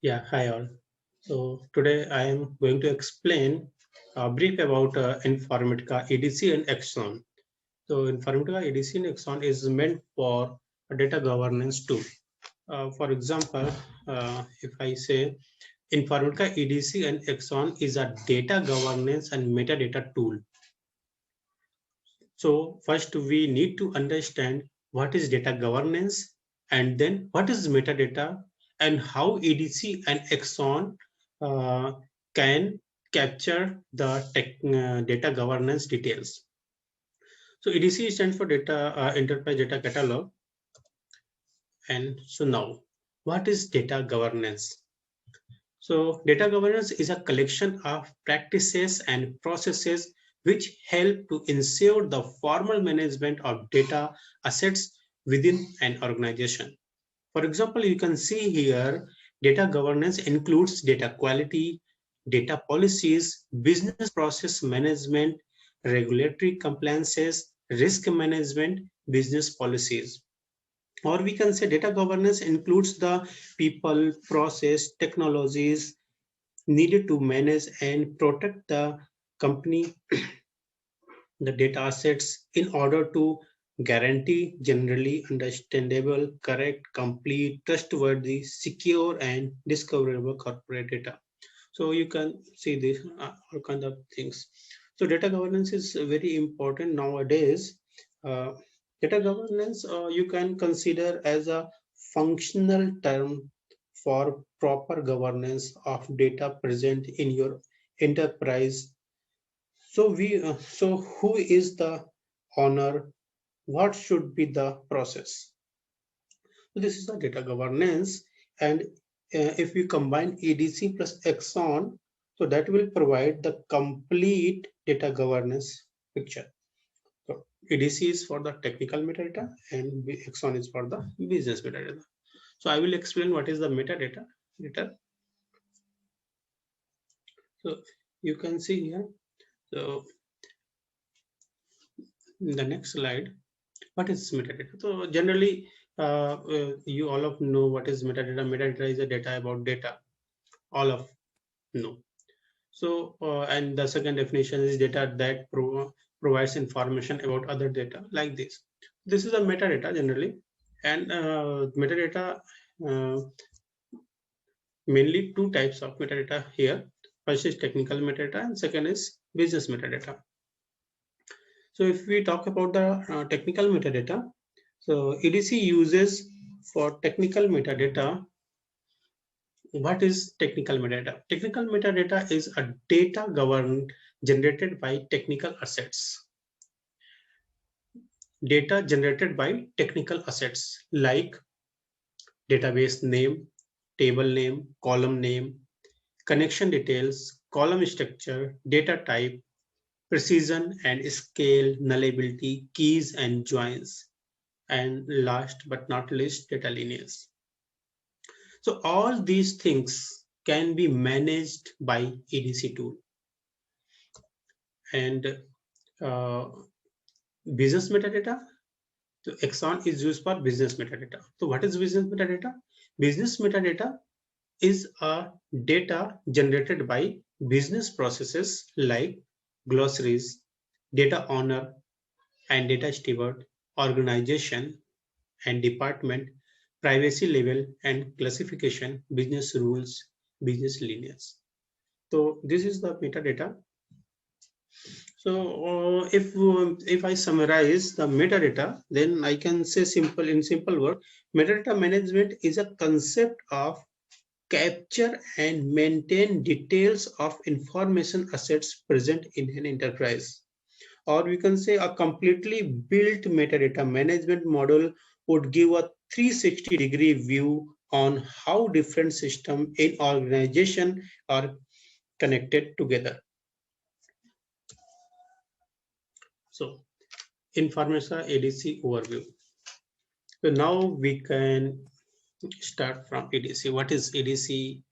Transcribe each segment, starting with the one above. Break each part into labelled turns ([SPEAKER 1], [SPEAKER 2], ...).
[SPEAKER 1] Yeah, hi all. So today I am going to explain a brief about Informatica EDC and Exxon. So Informatica EDC and Exxon is meant for a data governance tool. For example, if I say Informatica EDC and Exxon is a data governance and metadata tool. So first we need to understand what is data governance and then what is metadata and how EDC and Exxon uh, can capture the data governance details. So EDC stands for Data Enterprise Data Catalog. And so now, what is data governance? So data governance is a collection of practices and processes which help to ensure the formal management of data assets within an organization. For example, you can see here data governance includes data quality, data policies, business process management, regulatory compliances, risk management, business policies. Or we can say data governance includes the people, process, technologies needed to manage and protect the company the data assets in order to guarantee generally understandable, correct, complete, trustworthy, secure, and discoverable corporate data. So you can see this all kinds of things. So data governance is very important nowadays. Uh, Data governance you can consider as a functional term for proper governance of data present in your enterprise. So who is the owner? What should be the process? So this is the data governance, and if we combine EDC plus Exxon, so that will provide the complete data governance picture. So EDC is for the technical metadata, and Exxon is for the business metadata. So I will explain what is the metadata later. So you can see here. So in the next slide. What is metadata? So generally, you all of know what is metadata. Metadata is a data about data. All of know. So and the second definition is data that provides information about other data like this. This is a metadata generally, and metadata uh, mainly two types of metadata here. First is technical metadata, and second is business metadata. So if we talk about the technical metadata, so EDC uses for technical metadata. What is technical metadata? Technical metadata is a data governed generated by technical assets. Data generated by technical assets like database name, table name, column name, connection details, column structure, data type, precision and scale, nullability, keys and joins, and last but not least, data lineage. So all these things can be managed by EDC tool. And uh, business metadata, so Exxon is used for business metadata. So what is business metadata? Business metadata is a data generated by business processes like glossaries, data owner and data steward, organization and department, privacy level and classification, business rules, business lineage. So this is the metadata. So if I summarize the metadata, then I can say simple word, metadata management is a concept of capture and maintain details of information assets present in an enterprise. Or we can say a completely built metadata management model would give a 360-degree view on how different systems in organization are connected together. So Informatica EDC overview. So now we can start from EDC. What is EDC?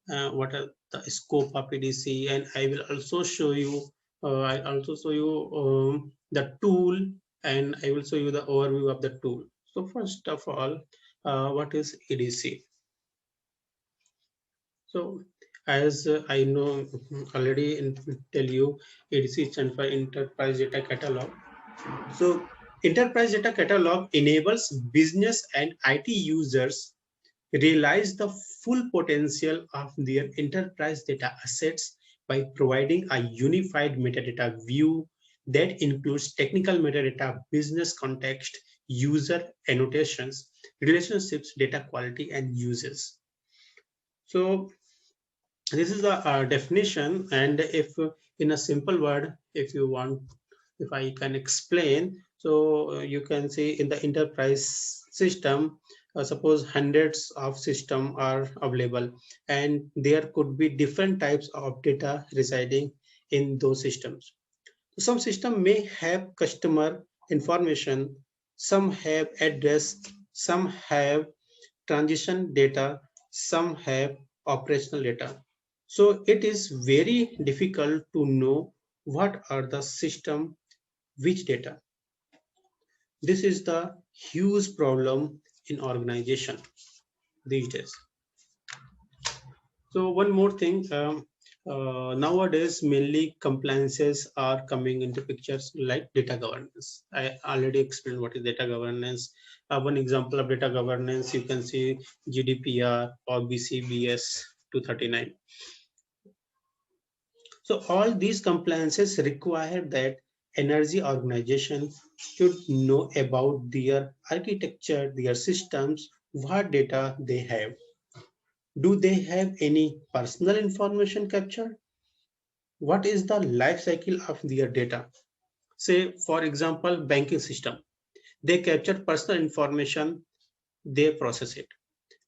[SPEAKER 1] What are the scope of EDC? And I will also show you. I also show you the tool, and I will show you the overview of the tool. So first of all, what is EDC? So as I know already tell you, EDC stands for Enterprise Data Catalog. So Enterprise Data Catalog enables business and IT users realize the full potential of their enterprise data assets by providing a unified metadata view that includes technical metadata, business context, user annotations, relationships, data quality, and uses. So this is the definition, and if in a simple word, if you want, if I can explain, so you can see in the enterprise system, suppose hundreds of system are available, and there could be different types of data residing in those systems. Some system may have customer information, some have address, some have transition data, some have operational data. So it is very difficult to know what are the system, which data. This is the huge problem in organization these days. So one more thing, nowadays mainly compliances are coming into pictures like data governance. I already explained what is data governance. One example of data governance, you can see GDPR or BCBS 239. So all these compliances require that energy organization should know about their architecture, their systems, what data they have. Do they have any personal information captured? What is the life cycle of their data? Say, for example, banking system. They capture personal information, they process it.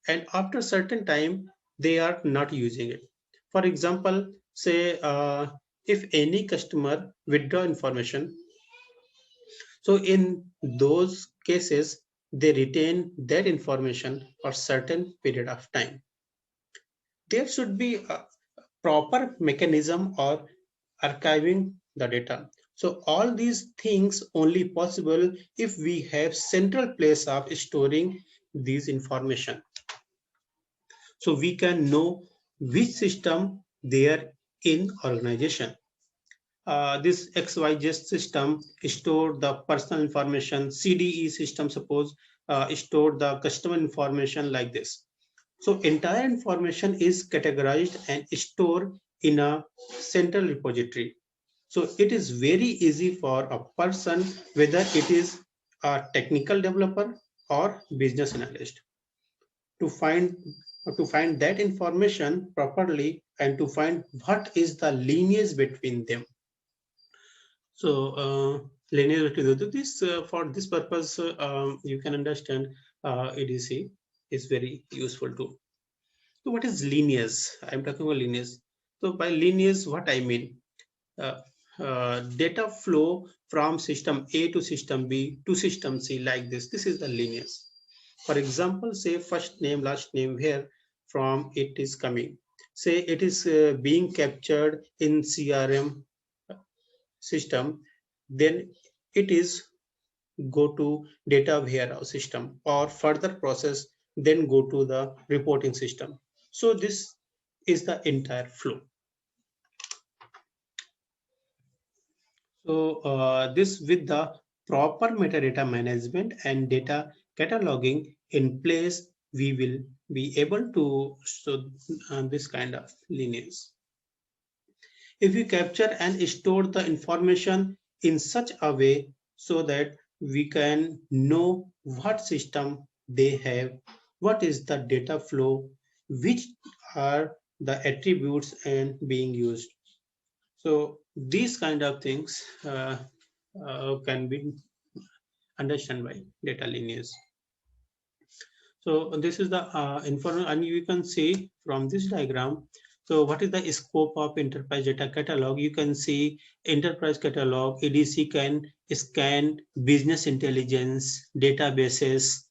[SPEAKER 1] And after certain time, they are not using it. For example, say, if any customer withdraw information, so in those cases, they retain that information for certain period of time. There should be a proper mechanism or archiving the data. So all these things only possible if we have central place of storing these information. So we can know which system they are in organization. This XYZ system store the personal information. CDE system suppose store the customer information like this. So entire information is categorized and stored in a central repository. So it is very easy for a person, whether it is a technical developer or business analyst, to find that information properly and to find what is the lineage between them. So lineage between this for this purpose, you can understand EDC is very useful too. So what is lineage? I'm talking about lineage. So by lineage, what I mean, uh, data flow from system A to system B to system C like this. This is the lineage. For example, say first name, last name, where from it is coming. Say it is being captured in CRM system, then it is go to data warehouse system or further process, then go to the reporting system. So this is the entire flow. So this with the proper metadata management and data cataloging in place, we will be able to show this kind of lineage. If we capture and store the information in such a way so that we can know what system they have, what is the data flow, which are the attributes and being used. So these kind of things can be understood by data lineage. So this is the information, and you can see from this diagram. So what is the scope of enterprise data catalog? You can see enterprise catalog, EDC can scan business intelligence, databases,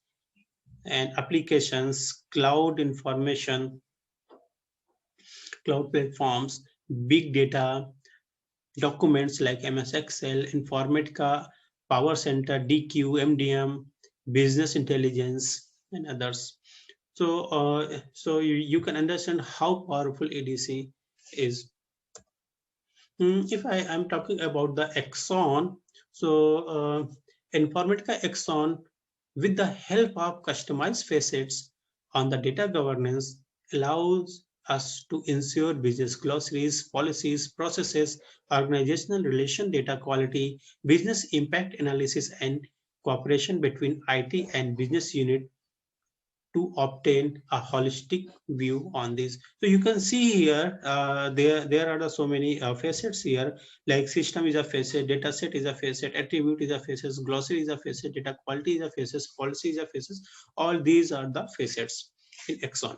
[SPEAKER 1] and applications, cloud information, cloud platforms, big data, documents like MS Excel, Informatica, Power Center, DQ, MDM, business intelligence, and others. So you can understand how powerful ADC is. If I am talking about the Exxon, Informatica Exxon, with the help of customized facets on the data governance, allows us to ensure business glossaries, policies, processes, organizational relation data quality, business impact analysis, and cooperation between IT and business unit to obtain a holistic view on this. So you can see here, there are so many facets here, like system is a facet, data set is a facet, attribute is a facet, glossary is a facet, data quality is a facet, policy is a facet. All these are the facets in Exxon.